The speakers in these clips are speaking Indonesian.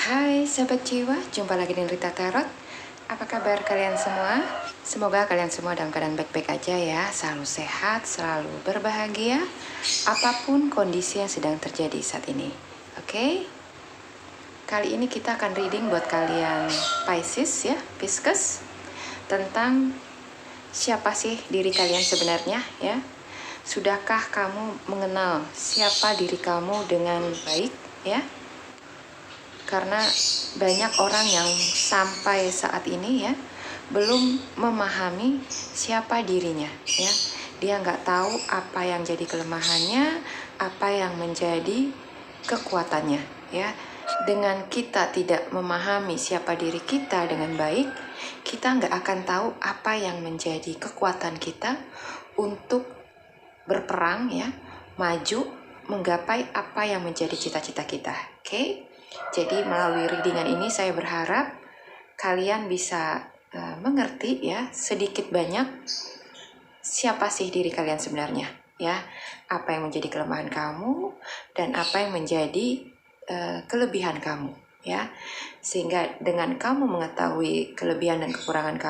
Hai sahabat jiwa, jumpa lagi dengan Rita Tarot. Apa kabar kalian semua? Semoga kalian semua dalam keadaan baik-baik aja ya, selalu sehat, selalu berbahagia, apapun kondisi yang sedang terjadi saat ini. Oke? Kali ini kita akan reading buat kalian Pisces ya, Pisces, tentang siapa sih diri kalian sebenarnya ya. Sudahkah kamu mengenal siapa diri kamu dengan baik ya? Karena banyak orang yang sampai saat ini ya belum memahami siapa dirinya ya. Dia nggak tahu apa yang jadi kelemahannya, apa yang menjadi kekuatannya ya. Dengan kita tidak memahami siapa diri kita dengan baik, kita nggak akan tahu apa yang menjadi kekuatan kita untuk berperang ya, maju, menggapai apa yang menjadi cita-cita kita. Oke? Jadi melalui readingan ini saya berharap kalian bisa mengerti ya sedikit banyak siapa sih diri kalian sebenarnya ya, apa yang menjadi kelemahan kamu dan apa yang menjadi kelebihan kamu ya, sehingga dengan kamu mengetahui kelebihan dan kekurangan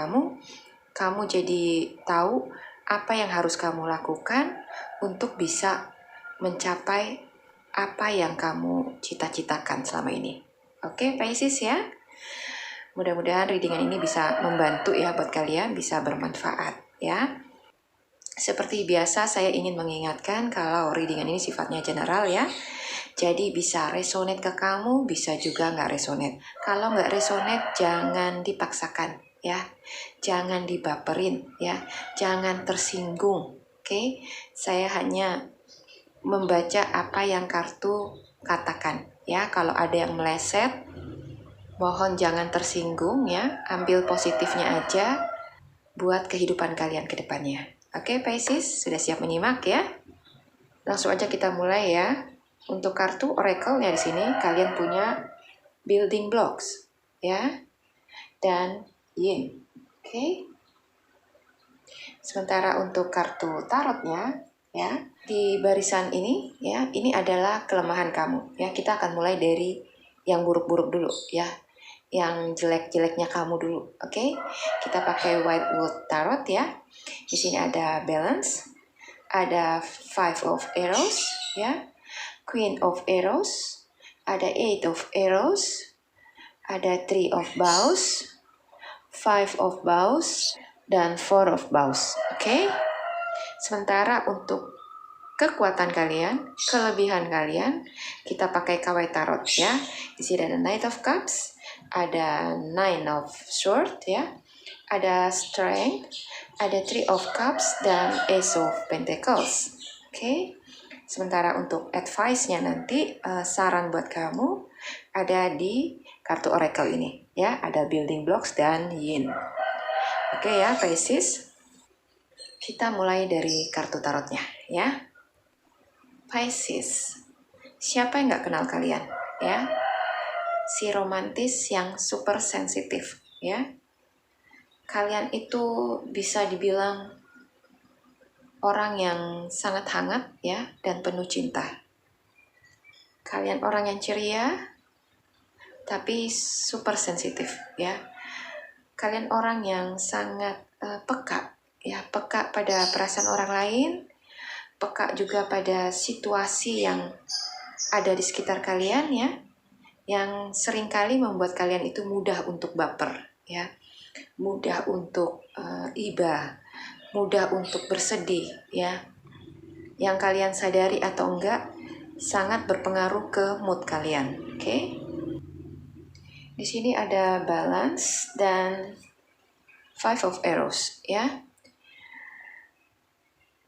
kamu jadi tahu apa yang harus kamu lakukan untuk bisa mencapai apa yang kamu cita-citakan selama ini. Oke, Pisces ya. Mudah-mudahan readingan ini bisa membantu ya buat kalian, bisa bermanfaat ya. Seperti biasa saya ingin mengingatkan kalau readingan ini sifatnya general ya. Jadi bisa resonate ke kamu, bisa juga nggak resonate. Kalau nggak resonate jangan dipaksakan ya. Jangan dibaperin ya. Jangan tersinggung. Oke, saya hanya membaca apa yang kartu katakan ya. Kalau ada yang meleset, mohon jangan tersinggung ya. Ambil positifnya aja buat kehidupan kalian ke depannya. Oke, Pisces, sudah siap menyimak ya? Langsung aja kita mulai ya. Untuk kartu oracle-nya di sini kalian punya building blocks ya dan yin. Oke. Sementara untuk kartu tarotnya ya, di barisan ini ya, ini adalah kelemahan kamu ya. Kita akan mulai dari yang buruk-buruk dulu ya. Yang jelek-jeleknya kamu dulu. Oke. Kita pakai white wood tarot ya. Di sini ada balance, ada five of arrows ya, queen of arrows, ada eight of arrows, ada three of bows, five of bows, dan four of bows. Oke. Sementara untuk kekuatan kalian, kelebihan kalian, kita pakai kawai tarot ya. Di sini ada Knight of Cups, ada Nine of Swords ya, ada Strength, ada Three of Cups, dan Ace of Pentacles. Oke. Sementara untuk advice-nya nanti, saran buat kamu ada di kartu oracle ini ya, ada building blocks dan yin. Oke ya, Pisces. Kita mulai dari kartu tarotnya ya. Pisces, siapa yang nggak kenal kalian ya? Si romantis yang super sensitif ya. Kalian itu bisa dibilang orang yang sangat hangat ya dan penuh cinta. Kalian orang yang ceria tapi super sensitif ya. Kalian orang yang sangat peka ya, peka pada perasaan orang lain, peka juga pada situasi yang ada di sekitar kalian ya, yang seringkali membuat kalian itu mudah untuk baper ya, mudah untuk iba, mudah untuk bersedih ya. Yang kalian sadari atau enggak sangat berpengaruh ke mood kalian. Oke. Di sini ada balance dan five of arrows ya.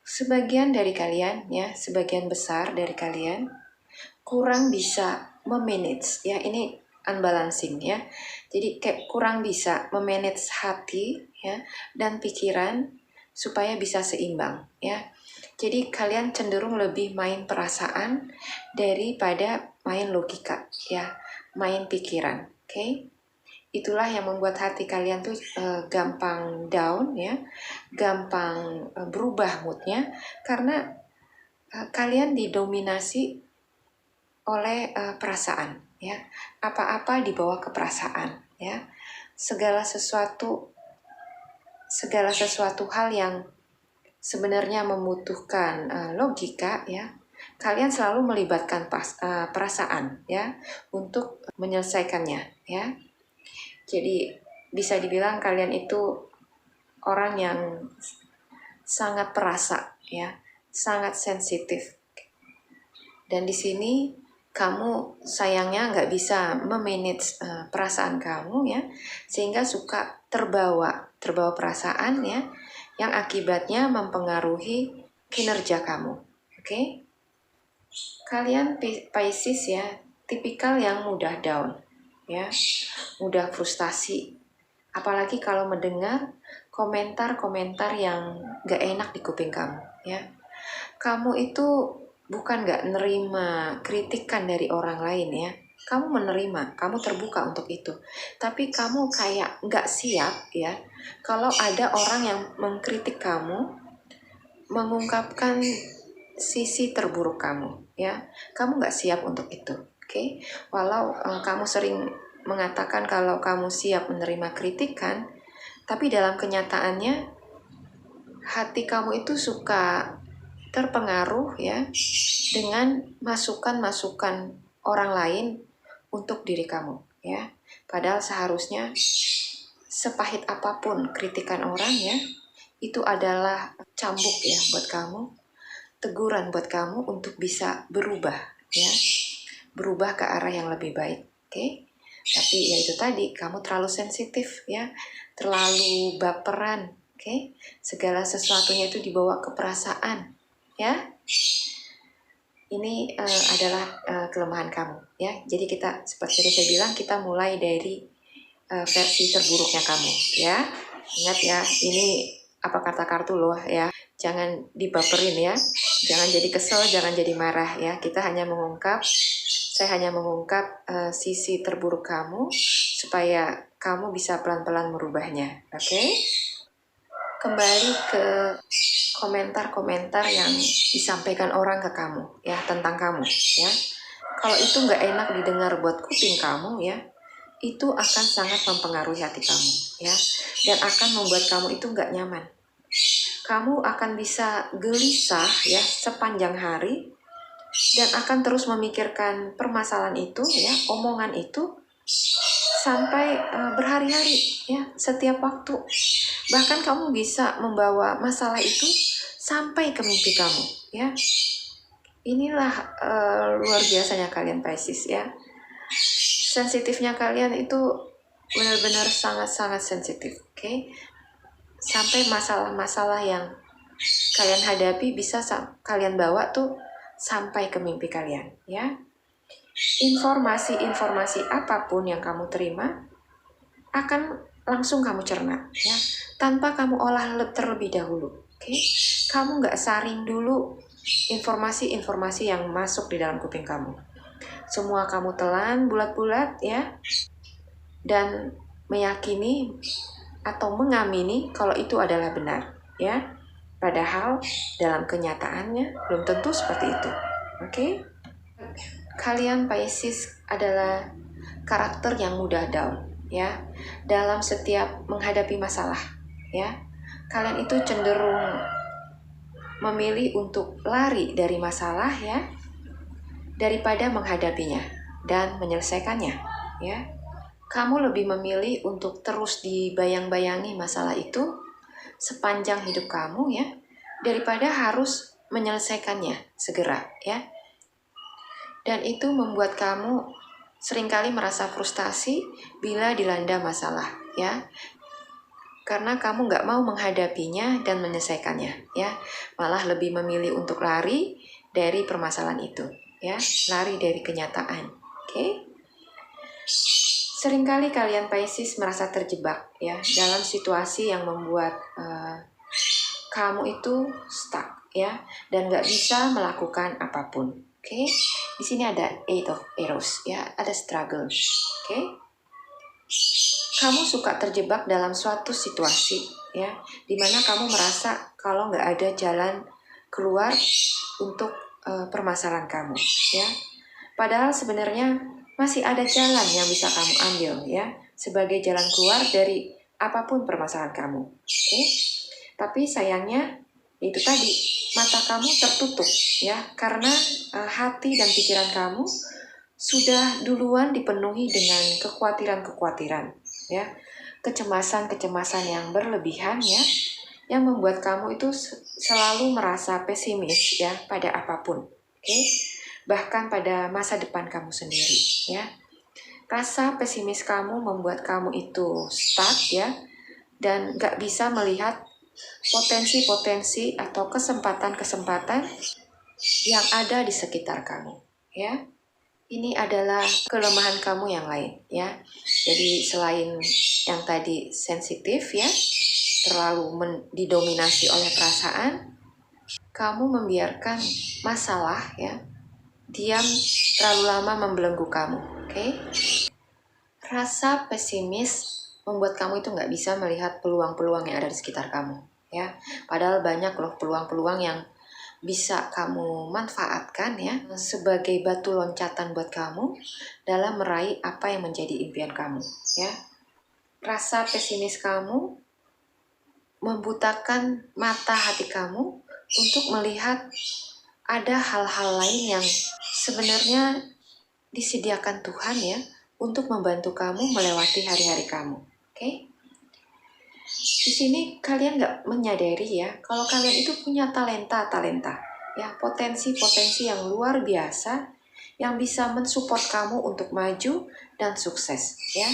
Sebagian dari kalian ya, sebagian besar dari kalian kurang bisa memanage ya, ini unbalancing ya. Jadi kayak kurang bisa memanage hati ya dan pikiran supaya bisa seimbang ya. Jadi kalian cenderung lebih main perasaan daripada main logika ya, main pikiran. Oke. Itulah yang membuat hati kalian tuh gampang down ya, gampang berubah moodnya karena kalian didominasi oleh perasaan ya. Apa-apa dibawa ke perasaan, ya. Segala sesuatu hal yang sebenarnya membutuhkan logika, ya. Kalian selalu melibatkan perasaan, ya, untuk menyelesaikannya, ya. Jadi bisa dibilang kalian itu orang yang sangat perasa, ya, sangat sensitif. Dan di sini kamu sayangnya nggak bisa memanage perasaan kamu, ya, sehingga suka terbawa perasaan, ya, yang akibatnya mempengaruhi kinerja kamu. Oke? Kalian Pisces, ya, tipikal yang mudah down, ya, mudah frustasi. Apalagi kalau mendengar komentar-komentar yang gak enak di kuping kamu, ya. Kamu itu bukan gak nerima kritikan dari orang lain, ya. Kamu menerima, kamu terbuka untuk itu. Tapi kamu kayak gak siap, ya, kalau ada orang yang mengkritik kamu, mengungkapkan sisi terburuk kamu, ya. Kamu gak siap untuk itu, oke? Walau kamu sering mengatakan kalau kamu siap menerima kritikan, tapi dalam kenyataannya hati kamu itu suka terpengaruh, ya, dengan masukan-masukan orang lain untuk diri kamu, ya. Padahal seharusnya sepahit apapun kritikan orang, ya, itu adalah cambuk, ya, buat kamu, teguran buat kamu untuk bisa berubah, ya, berubah ke arah yang lebih baik, oke? Tapi ya itu tadi, kamu terlalu sensitif, ya, terlalu baperan, oke? Segala sesuatunya itu dibawa ke perasaan, ya. Ini adalah kelemahan kamu, ya. Jadi kita, seperti yang saya bilang, kita mulai dari versi terburuknya kamu, ya. Ingat, ya, ini apa kata kartu loh, ya. Jangan dibaperin, ya. Jangan jadi kesel, jangan jadi marah, ya. Saya hanya mengungkap sisi terburuk kamu supaya kamu bisa pelan-pelan merubahnya, oke? Kembali ke komentar-komentar yang disampaikan orang ke kamu, ya, tentang kamu, ya. Kalau itu nggak enak didengar buat kuping kamu, ya, itu akan sangat mempengaruhi hati kamu, ya, dan akan membuat kamu itu nggak nyaman. Kamu akan bisa gelisah, ya, sepanjang hari, dan akan terus memikirkan permasalahan itu, ya, omongan itu, sampai berhari-hari, ya, setiap waktu. Bahkan kamu bisa membawa masalah itu sampai ke mimpi kamu, ya. Inilah luar biasanya kalian Pisces, ya. Sensitifnya kalian itu benar-benar sangat-sangat sensitif, oke? Sampai masalah-masalah yang kalian hadapi bisa kalian bawa tuh sampai ke mimpi kalian, ya. Informasi-informasi apapun yang kamu terima akan langsung kamu cerna, ya, tanpa kamu olah terlebih dahulu, oke? Kamu nggak saring dulu informasi-informasi yang masuk di dalam kuping kamu. Semua kamu telan bulat-bulat, ya, dan meyakini atau mengamini kalau itu adalah benar, ya. Padahal dalam kenyataannya belum tentu seperti itu, oke? Kalian Pisces adalah karakter yang mudah down, ya, dalam setiap menghadapi masalah, ya. Kalian itu cenderung memilih untuk lari dari masalah, ya, daripada menghadapinya dan menyelesaikannya, ya. Kamu lebih memilih untuk terus dibayang-bayangi masalah itu sepanjang hidup kamu, ya, daripada harus menyelesaikannya segera, ya. Dan itu membuat kamu seringkali merasa frustasi bila dilanda masalah, ya. Karena kamu nggak mau menghadapinya dan menyelesaikannya, ya. Malah lebih memilih untuk lari dari permasalahan itu, ya. Lari dari kenyataan, oke? Seringkali kalian Pisces merasa terjebak, ya, dalam situasi yang membuat kamu itu stuck, ya, dan nggak bisa melakukan apapun, oke? Di sini ada Eight of Arrows, ya, ada struggle, oke? Kamu suka terjebak dalam suatu situasi, ya, dimana kamu merasa kalau nggak ada jalan keluar untuk permasalahan kamu, ya. Padahal sebenarnya Masih ada jalan yang bisa kamu ambil ya, sebagai jalan keluar dari apapun permasalahan kamu. Oke? Tapi sayangnya itu tadi, mata kamu tertutup ya, karena hati dan pikiran kamu sudah duluan dipenuhi dengan kekhawatiran-kekhawatiran ya, kecemasan-kecemasan yang berlebihan ya, yang membuat kamu itu selalu merasa pesimis ya pada apapun. Oke? Bahkan pada masa depan kamu sendiri ya. Rasa pesimis kamu membuat kamu itu stuck ya, dan gak bisa melihat potensi-potensi atau kesempatan-kesempatan yang ada di sekitar kamu ya. Ini adalah kelemahan kamu yang lain ya. Jadi selain yang tadi sensitif ya, terlalu didominasi oleh perasaan, kamu membiarkan masalah ya diam terlalu lama membelenggu kamu. Oke? Rasa pesimis membuat kamu itu nggak bisa melihat peluang-peluang yang ada di sekitar kamu ya. Padahal banyak loh peluang-peluang yang bisa kamu manfaatkan ya, sebagai batu loncatan buat kamu dalam meraih apa yang menjadi impian kamu ya. Rasa pesimis kamu membutakan mata hati kamu untuk melihat ada hal-hal lain yang sebenarnya disediakan Tuhan ya, untuk membantu kamu melewati hari-hari kamu. Oke? Di sini kalian nggak menyadari ya, kalau kalian itu punya talenta-talenta ya, potensi-potensi yang luar biasa yang bisa mensupport kamu untuk maju dan sukses ya.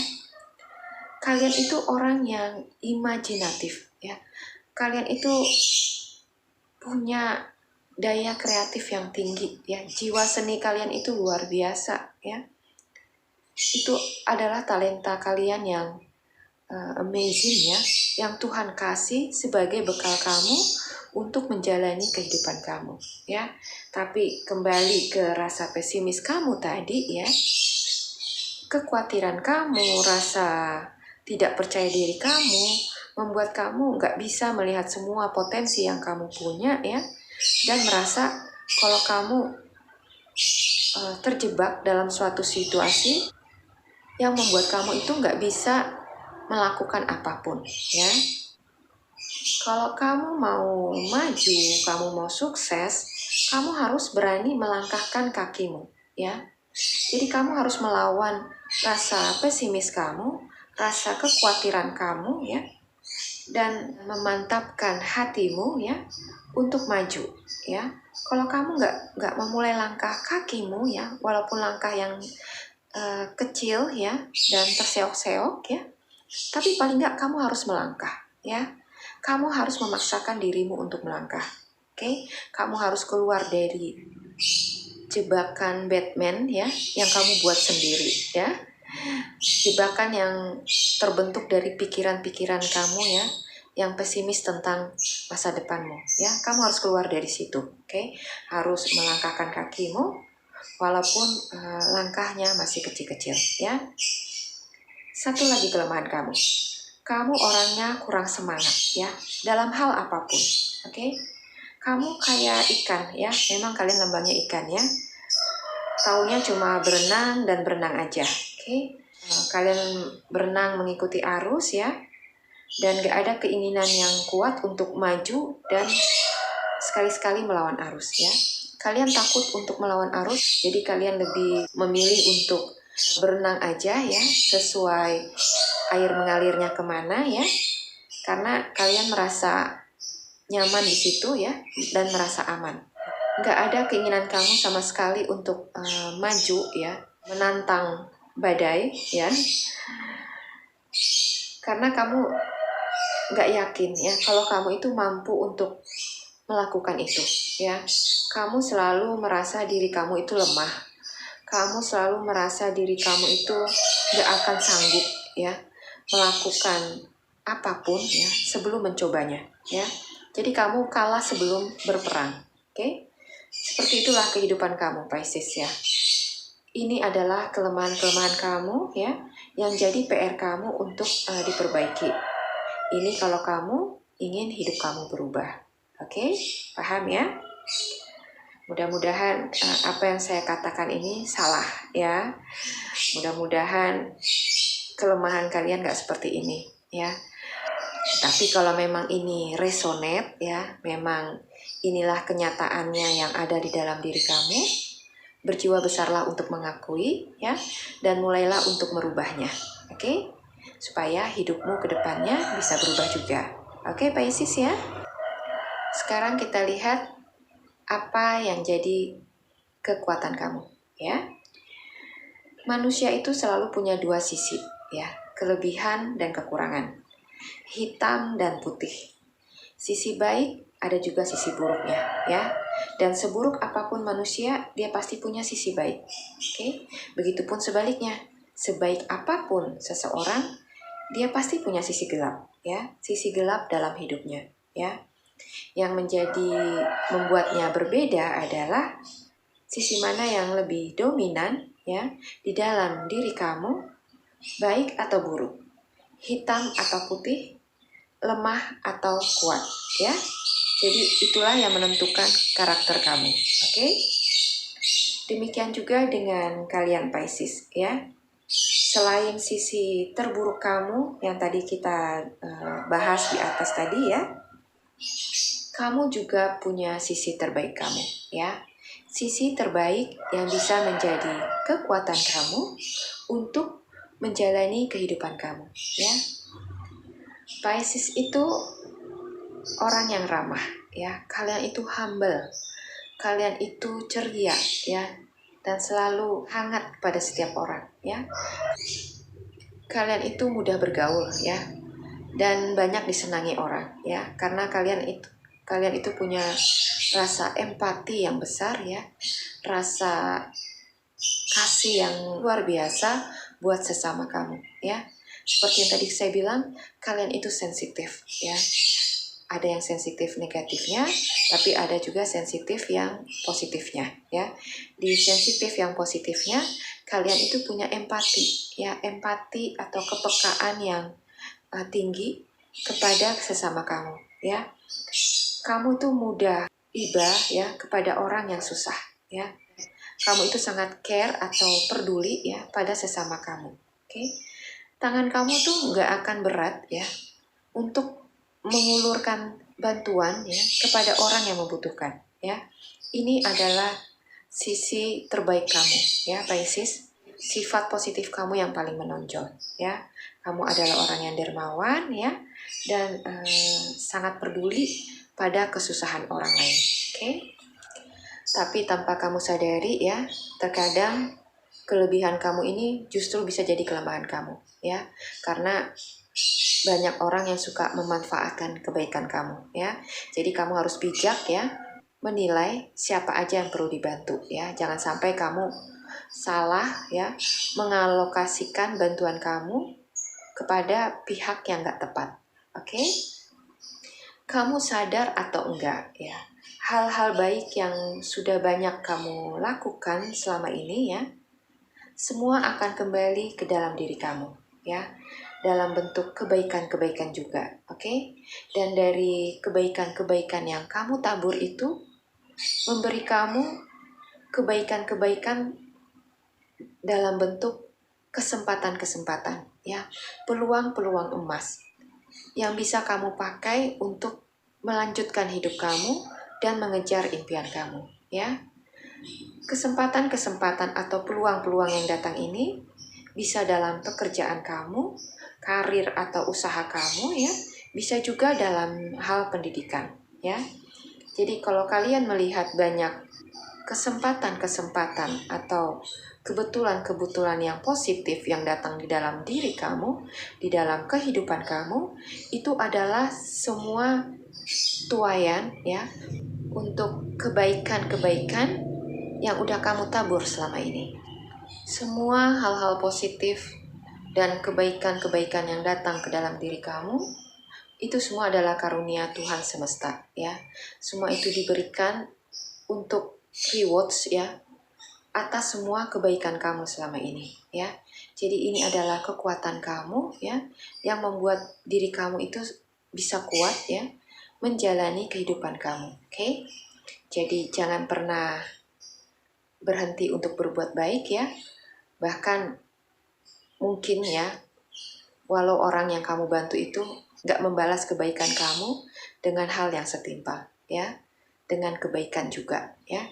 Kalian itu orang yang imajinatif ya. Kalian itu punya daya kreatif yang tinggi ya. Jiwa seni kalian itu luar biasa ya. Itu adalah talenta kalian yang amazing ya, yang Tuhan kasih sebagai bekal kamu untuk menjalani kehidupan kamu ya. Tapi kembali ke rasa pesimis kamu tadi ya, kekhawatiran kamu, rasa tidak percaya diri kamu membuat kamu nggak bisa melihat semua potensi yang kamu punya ya, dan merasa kalau kamu terjebak dalam suatu situasi yang membuat kamu itu nggak bisa melakukan apapun ya. Kalau kamu mau maju, kamu mau sukses, kamu harus berani melangkahkan kakimu ya. Jadi kamu harus melawan rasa pesimis kamu, rasa kekhawatiran kamu ya, dan memantapkan hatimu ya untuk maju ya. Kalau kamu nggak memulai langkah kakimu ya, walaupun langkah yang kecil ya dan terseok-seok ya, tapi paling nggak kamu harus melangkah ya. Kamu harus memaksakan dirimu untuk melangkah. Oke? Kamu harus keluar dari jebakan Batman ya, yang kamu buat sendiri ya. Jebakan yang terbentuk dari pikiran-pikiran kamu ya, yang pesimis tentang masa depanmu ya. Kamu harus keluar dari situ. Oke? Harus melangkahkan kakimu walaupun langkahnya masih kecil-kecil ya. Satu lagi kelemahan kamu. Kamu orangnya kurang semangat ya, dalam hal apapun. Oke? Kamu kayak ikan ya, memang kalian lambangnya ikan ya. Taunya cuma berenang dan berenang aja. Oke? Kalian berenang mengikuti arus ya, dan gak ada keinginan yang kuat untuk maju dan sekali-sekali melawan arus ya. Kalian takut untuk melawan arus, jadi kalian lebih memilih untuk berenang aja ya, sesuai air mengalirnya kemana ya, karena kalian merasa nyaman di situ ya, dan merasa aman. Nggak ada keinginan kamu sama sekali untuk maju ya, menantang badai ya, karena kamu nggak yakin ya kalau kamu itu mampu untuk melakukan itu ya. Kamu selalu merasa diri kamu itu lemah. Kamu selalu merasa diri kamu itu nggak akan sanggup ya melakukan apapun ya sebelum mencobanya ya. Jadi kamu kalah sebelum berperang. Oke? Seperti itulah kehidupan kamu, Pisces ya. Ini adalah kelemahan-kelemahan kamu ya, yang jadi PR kamu untuk diperbaiki. Ini kalau kamu ingin hidup kamu berubah. Oke? Paham ya? Mudah-mudahan apa yang saya katakan ini salah ya. Mudah-mudahan kelemahan kalian gak seperti ini ya. Tapi kalau memang ini resonate ya, memang inilah kenyataannya yang ada di dalam diri kamu, berjiwa besarlah untuk mengakui ya, dan mulailah untuk merubahnya. Oke? Supaya hidupmu ke depannya bisa berubah juga. Oke, Pisces ya. Sekarang kita lihat apa yang jadi kekuatan kamu ya. Manusia itu selalu punya dua sisi ya, kelebihan dan kekurangan, hitam dan putih. Sisi baik ada juga sisi buruknya ya. Dan seburuk apapun manusia, dia pasti punya sisi baik. Oke? Begitupun sebaliknya, sebaik apapun seseorang, dia pasti punya sisi gelap ya, sisi gelap dalam hidupnya ya. Yang membuatnya berbeda adalah sisi mana yang lebih dominan ya di dalam diri kamu, baik atau buruk, hitam atau putih, lemah atau kuat ya. Jadi itulah yang menentukan karakter kamu. Oke? Demikian juga dengan kalian Pisces ya. Selain sisi terburuk kamu yang tadi kita bahas di atas tadi ya, kamu juga punya sisi terbaik kamu ya. Sisi terbaik yang bisa menjadi kekuatan kamu untuk menjalani kehidupan kamu ya. Pisces itu orang yang ramah ya, kalian itu humble, kalian itu ceria ya, dan selalu hangat pada setiap orang ya. Kalian itu mudah bergaul ya, dan banyak disenangi orang ya, karena kalian itu punya rasa empati yang besar ya, rasa kasih yang luar biasa buat sesama kamu ya. Seperti yang tadi saya bilang, kalian itu sensitif ya. Ada yang sensitif negatifnya, tapi ada juga sensitif yang positifnya ya. Di sensitif yang positifnya, kalian itu punya empati ya, empati atau kepekaan yang tinggi kepada sesama kamu ya. Kamu tuh mudah iba ya kepada orang yang susah ya. Kamu itu sangat care atau peduli ya pada sesama kamu. Oke? Tangan kamu tuh nggak akan berat ya untuk mengulurkan bantuan ya kepada orang yang membutuhkan ya. Ini adalah sisi terbaik kamu ya Pisces. Sifat positif kamu yang paling menonjol ya. Kamu adalah orang yang dermawan ya, dan sangat peduli pada kesusahan orang lain. Oke? Tapi tanpa kamu sadari ya, terkadang kelebihan kamu ini justru bisa jadi kelemahan kamu ya, karena banyak orang yang suka memanfaatkan kebaikan kamu ya. Jadi kamu harus bijak ya, menilai siapa aja yang perlu dibantu ya. Jangan sampai kamu salah ya mengalokasikan bantuan kamu kepada pihak yang gak tepat. Oke? Kamu sadar atau enggak ya, hal-hal baik yang sudah banyak kamu lakukan selama ini ya, semua akan kembali ke dalam diri kamu ya, dalam bentuk kebaikan-kebaikan juga, oke? Dan dari kebaikan-kebaikan yang kamu tabur itu memberi kamu kebaikan-kebaikan dalam bentuk kesempatan-kesempatan ya, peluang-peluang emas yang bisa kamu pakai untuk melanjutkan hidup kamu dan mengejar impian kamu ya. Kesempatan-kesempatan atau peluang-peluang yang datang ini bisa dalam pekerjaan kamu, karir atau usaha kamu ya, bisa juga dalam hal pendidikan ya. Jadi kalau kalian melihat banyak kesempatan-kesempatan atau kebetulan-kebetulan yang positif yang datang di dalam diri kamu, di dalam kehidupan kamu, itu adalah semua tuaian ya untuk kebaikan-kebaikan yang udah kamu tabur selama ini. Semua hal-hal positif dan kebaikan-kebaikan yang datang ke dalam diri kamu, itu semua adalah karunia Tuhan semesta ya. Semua itu diberikan untuk rewards ya atas semua kebaikan kamu selama ini ya. Jadi ini adalah kekuatan kamu ya, yang membuat diri kamu itu bisa kuat ya menjalani kehidupan kamu. Oke? Jadi jangan pernah berhenti untuk berbuat baik ya. Bahkan mungkin ya, walau orang yang kamu bantu itu gak membalas kebaikan kamu dengan hal yang setimpal ya, dengan kebaikan juga ya.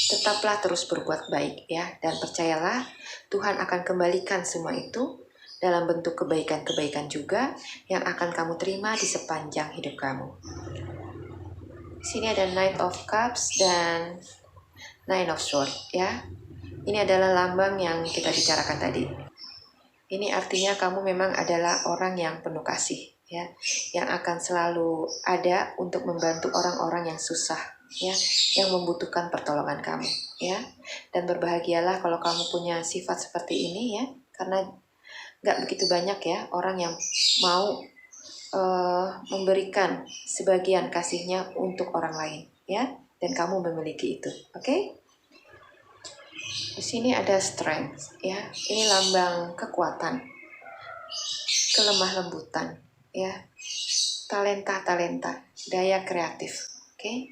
Tetaplah terus berbuat baik ya, dan percayalah Tuhan akan kembalikan semua itu dalam bentuk kebaikan-kebaikan juga yang akan kamu terima di sepanjang hidup kamu. Di sini ada Knight of Cups dan Nine of Swords ya. Ini adalah lambang yang kita bicarakan tadi. Ini artinya kamu memang adalah orang yang penuh kasih ya, yang akan selalu ada untuk membantu orang-orang yang susah ya, yang membutuhkan pertolongan kamu ya. Dan berbahagialah kalau kamu punya sifat seperti ini ya, karena gak begitu banyak ya orang yang mau memberikan sebagian kasihnya untuk orang lain ya, dan kamu memiliki itu. Oke? Di sini ada strength ya. Ini lambang kekuatan, kelemah lembutan ya, talenta, daya kreatif. Oke?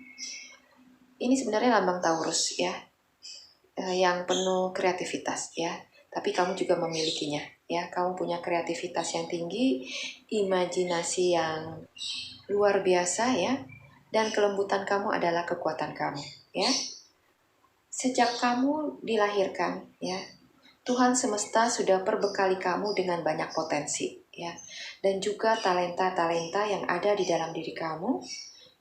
Ini sebenarnya lambang Taurus ya, yang penuh kreativitas ya. Tapi kamu juga memilikinya ya. Kamu punya kreativitas yang tinggi, imajinasi yang luar biasa ya, dan kelembutan kamu adalah kekuatan kamu ya. Sejak kamu dilahirkan ya, Tuhan semesta sudah perbekali kamu dengan banyak potensi ya, dan juga talenta-talenta yang ada di dalam diri kamu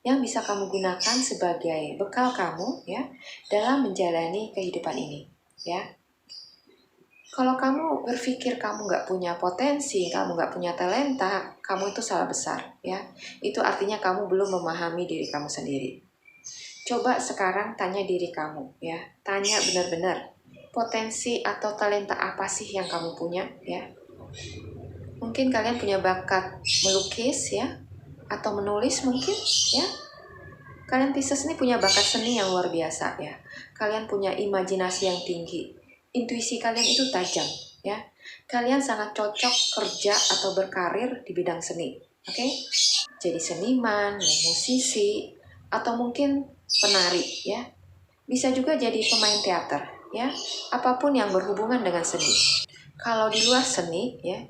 yang bisa kamu gunakan sebagai bekal kamu ya dalam menjalani kehidupan ini ya. Kalau kamu berpikir kamu nggak punya potensi, kamu nggak punya talenta, kamu itu salah besar ya. Itu artinya kamu belum memahami diri kamu sendiri. Coba sekarang tanya diri kamu ya, tanya benar-benar potensi atau talenta apa sih yang kamu punya ya. Mungkin kalian punya bakat melukis ya, atau menulis mungkin ya. Kalian Pisces ini punya bakat seni yang luar biasa ya. Kalian punya imajinasi yang tinggi, intuisi kalian itu tajam ya. Kalian sangat cocok kerja atau berkarir di bidang seni, oke? Jadi seniman, musisi, atau mungkin penari ya, bisa juga jadi pemain teater ya, apapun yang berhubungan dengan seni. Kalau di luar seni ya,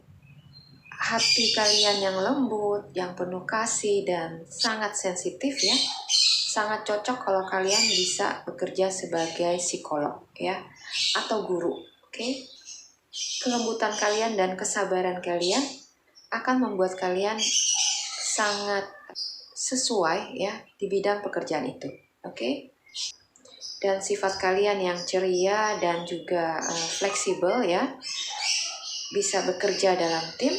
hati kalian yang lembut, yang penuh kasih dan sangat sensitif ya, sangat cocok kalau kalian bisa bekerja sebagai psikolog ya, atau guru. Oke? Kelembutan kalian dan kesabaran kalian akan membuat kalian sangat sesuai ya di bidang pekerjaan itu. Oke? Dan sifat kalian yang ceria dan juga fleksibel ya, bisa bekerja dalam tim,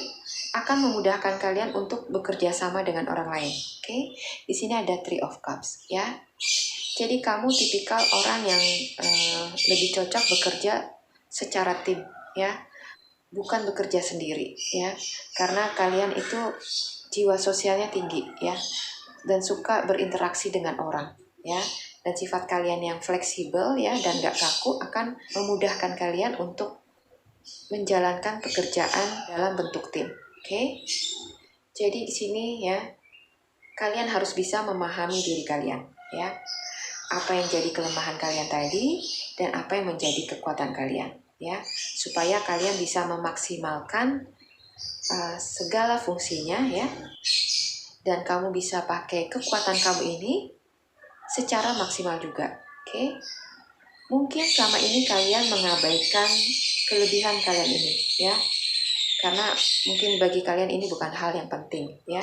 akan memudahkan kalian untuk bekerja sama dengan orang lain. Oke? Di sini ada Three of Cups ya. Jadi kamu tipikal orang yang lebih cocok bekerja secara tim ya, bukan bekerja sendiri ya, karena kalian itu jiwa sosialnya tinggi ya, dan suka berinteraksi dengan orang ya, dan sifat kalian yang fleksibel ya dan gak kaku akan memudahkan kalian untuk menjalankan pekerjaan dalam bentuk tim. Oke? Jadi di sini ya, kalian harus bisa memahami diri kalian ya, apa yang jadi kelemahan kalian tadi dan apa yang menjadi kekuatan kalian ya, supaya kalian bisa memaksimalkan segala fungsinya ya, dan kamu bisa pakai kekuatan kamu ini secara maksimal juga. Oke? Mungkin selama ini kalian mengabaikan kelebihan kalian ini ya, karena mungkin bagi kalian ini bukan hal yang penting ya.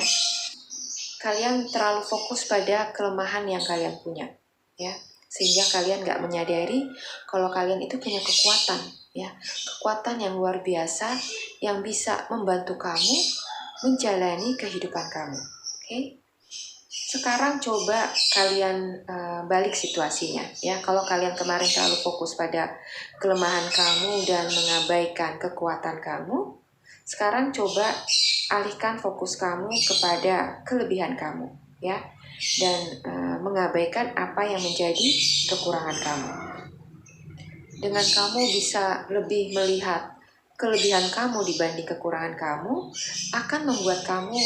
Kalian terlalu fokus pada kelemahan yang kalian punya ya, sehingga kalian gak menyadari kalau kalian itu punya kekuatan ya, kekuatan yang luar biasa yang bisa membantu kamu menjalani kehidupan kamu. Oke? Sekarang coba kalian balik situasinya ya. Kalau kalian kemarin terlalu fokus pada kelemahan kamu dan mengabaikan kekuatan kamu, sekarang coba alihkan fokus kamu kepada kelebihan kamu ya, dan mengabaikan apa yang menjadi kekurangan kamu. Dengan kamu bisa lebih melihat kelebihan kamu dibanding kekurangan kamu, akan membuat kamu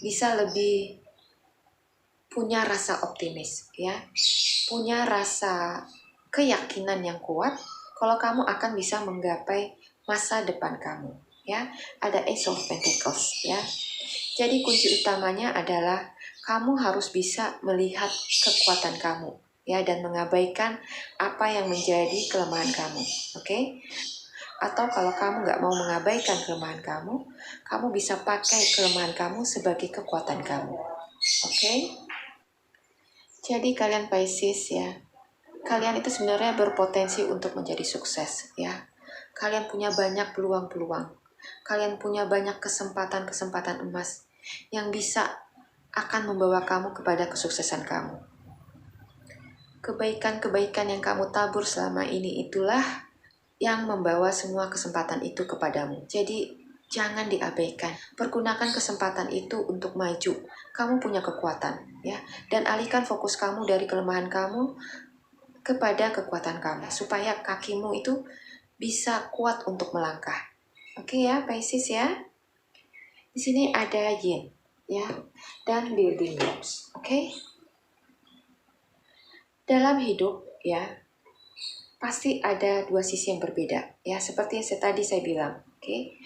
bisa lebih punya rasa optimis, ya, punya rasa keyakinan yang kuat kalau kamu akan bisa menggapai masa depan kamu, ya. Ada Ace of Pentacles, ya. Jadi kunci utamanya adalah kamu harus bisa melihat kekuatan kamu, ya, dan mengabaikan apa yang menjadi kelemahan kamu, oke? Atau kalau kamu nggak mau mengabaikan kelemahan kamu bisa pakai kelemahan kamu sebagai kekuatan kamu, oke? Jadi kalian Pisces, ya, kalian itu sebenarnya berpotensi untuk menjadi sukses, ya. Kalian punya banyak peluang-peluang. Kalian punya banyak kesempatan-kesempatan emas yang bisa akan membawa kamu kepada kesuksesan kamu. Kebaikan-kebaikan yang kamu tabur selama ini itulah yang membawa semua kesempatan itu kepadamu. Jadi jangan diabaikan. Pergunakan kesempatan itu untuk maju. Kamu punya kekuatan, ya. Dan alihkan fokus kamu dari kelemahan kamu kepada kekuatan kamu supaya kakimu itu bisa kuat untuk melangkah. Oke ya, Pisces, ya. Di sini ada Yin, ya, dan building blocks. Oke. Dalam hidup, ya, pasti ada dua sisi yang berbeda, ya, seperti yang tadi saya bilang. Oke.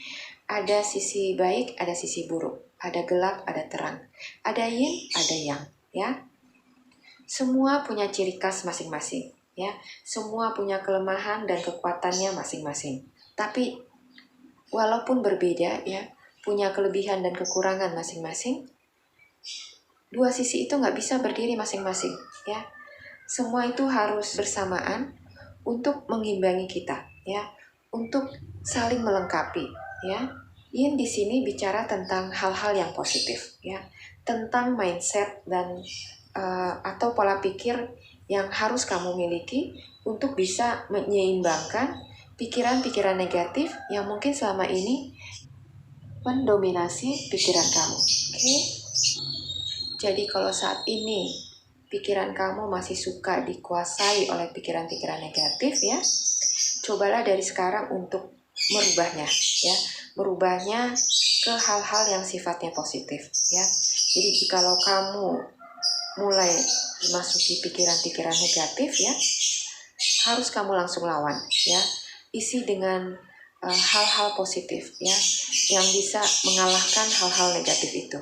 Ada sisi baik, ada sisi buruk. Ada gelap, ada terang. Ada Yin, ada Yang, ya. Semua punya ciri khas masing-masing, ya. Semua punya kelemahan dan kekuatannya masing-masing. Tapi walaupun berbeda, ya, punya kelebihan dan kekurangan masing-masing, dua sisi itu nggak bisa berdiri masing-masing, ya. Semua itu harus bersamaan untuk mengimbangi kita, ya, untuk saling melengkapi, ya. Yin di sini bicara tentang hal-hal yang positif, ya, tentang mindset dan atau pola pikir yang harus kamu miliki untuk bisa menyeimbangkan pikiran-pikiran negatif yang mungkin selama ini mendominasi pikiran kamu. Oke? Jadi kalau saat ini pikiran kamu masih suka dikuasai oleh pikiran-pikiran negatif, ya, cobalah dari sekarang untuk merubahnya, ya, merubahnya ke hal-hal yang sifatnya positif, ya. Jadi jikalau kamu mulai memasuki pikiran-pikiran negatif, ya, harus kamu langsung lawan, ya. Isi dengan hal-hal positif, ya, yang bisa mengalahkan hal-hal negatif itu.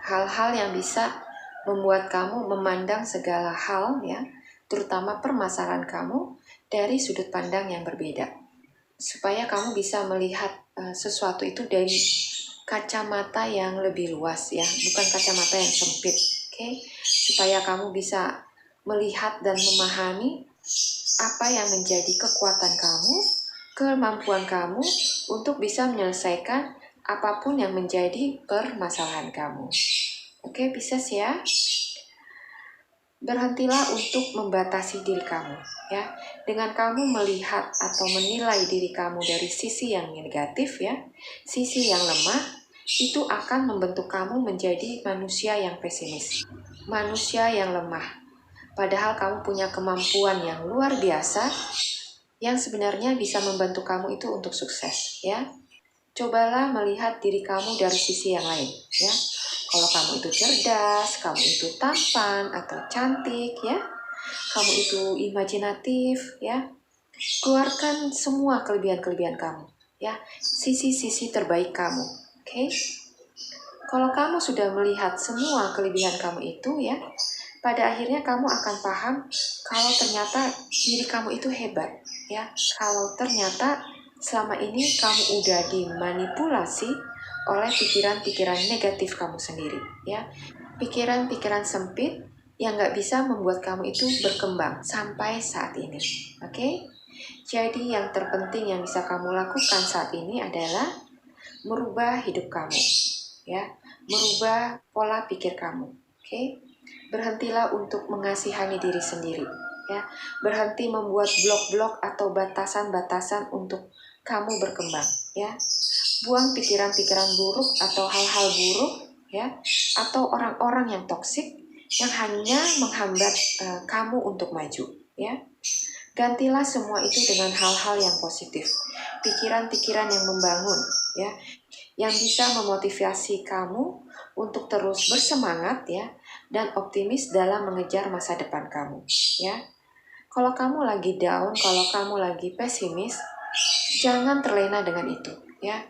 Hal-hal yang bisa membuat kamu memandang segala hal, ya, terutama permasalahan kamu dari sudut pandang yang berbeda. Supaya kamu bisa melihat sesuatu itu dari kacamata yang lebih luas, ya, bukan kacamata yang sempit. Oke? Supaya kamu bisa melihat dan memahami apa yang menjadi kekuatan kamu, kemampuan kamu untuk bisa menyelesaikan apapun yang menjadi permasalahan kamu. Oke, Pisces, ya. Berhentilah untuk membatasi diri kamu, ya. Dengan kamu melihat atau menilai diri kamu dari sisi yang negatif, ya, sisi yang lemah, itu akan membentuk kamu menjadi manusia yang pesimis, manusia yang lemah. Padahal kamu punya kemampuan yang luar biasa yang sebenarnya bisa membantu kamu itu untuk sukses, ya. Cobalah melihat diri kamu dari sisi yang lain, ya. Kalau kamu itu cerdas, kamu itu tampan atau cantik, ya. Kamu itu imajinatif, ya. Keluarkan semua kelebihan-kelebihan kamu, ya. Sisi-sisi terbaik kamu, oke? Kalau kamu sudah melihat semua kelebihan kamu itu, ya, pada akhirnya kamu akan paham kalau ternyata diri kamu itu hebat, ya. Kalau ternyata selama ini kamu udah dimanipulasi oleh pikiran-pikiran negatif kamu sendiri, ya. Pikiran-pikiran sempit yang nggak bisa membuat kamu itu berkembang sampai saat ini, oke? Jadi yang terpenting yang bisa kamu lakukan saat ini adalah merubah hidup kamu, ya, merubah pola pikir kamu, oke? Berhentilah untuk mengasihani diri sendiri, ya. Berhenti membuat blok-blok atau batasan-batasan untuk kamu berkembang, ya. Buang pikiran-pikiran buruk atau hal-hal buruk, ya, atau orang-orang yang toksik yang hanya menghambat kamu untuk maju, ya. Gantilah semua itu dengan hal-hal yang positif, pikiran-pikiran yang membangun, ya, yang bisa memotivasi kamu untuk terus bersemangat, ya, dan optimis dalam mengejar masa depan kamu, ya. Kalau kamu lagi down, kalau kamu lagi pesimis, jangan terlena dengan itu, ya.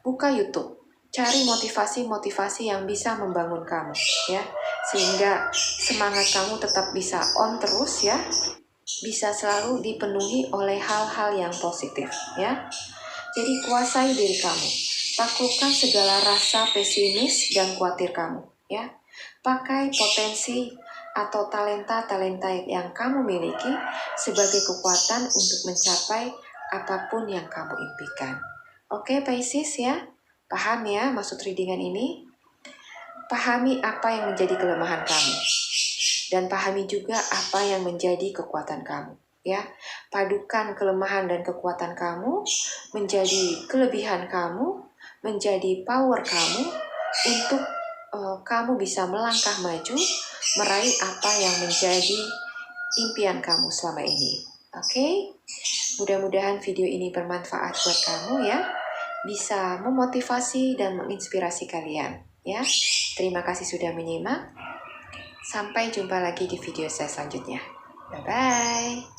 Buka YouTube, cari motivasi-motivasi yang bisa membangun kamu, ya. Sehingga semangat kamu tetap bisa on terus, ya. Bisa selalu dipenuhi oleh hal-hal yang positif, ya. Jadi kuasai diri kamu. Taklukkan segala rasa pesimis dan khawatir kamu, ya. Pakai potensi atau talenta-talenta yang kamu miliki sebagai kekuatan untuk mencapai apapun yang kamu impikan. Oke, Pisces, ya. Paham ya maksud readingan ini? Pahami apa yang menjadi kelemahan kamu. Dan pahami juga apa yang menjadi kekuatan kamu, ya. Padukan kelemahan dan kekuatan kamu menjadi kelebihan kamu, menjadi power kamu untuk kamu bisa melangkah maju, meraih apa yang menjadi impian kamu selama ini. Oke? Mudah-mudahan video ini bermanfaat buat kamu, ya. Bisa memotivasi dan menginspirasi kalian, ya. Terima kasih sudah menyimak. Sampai jumpa lagi di video saya selanjutnya. Bye-bye.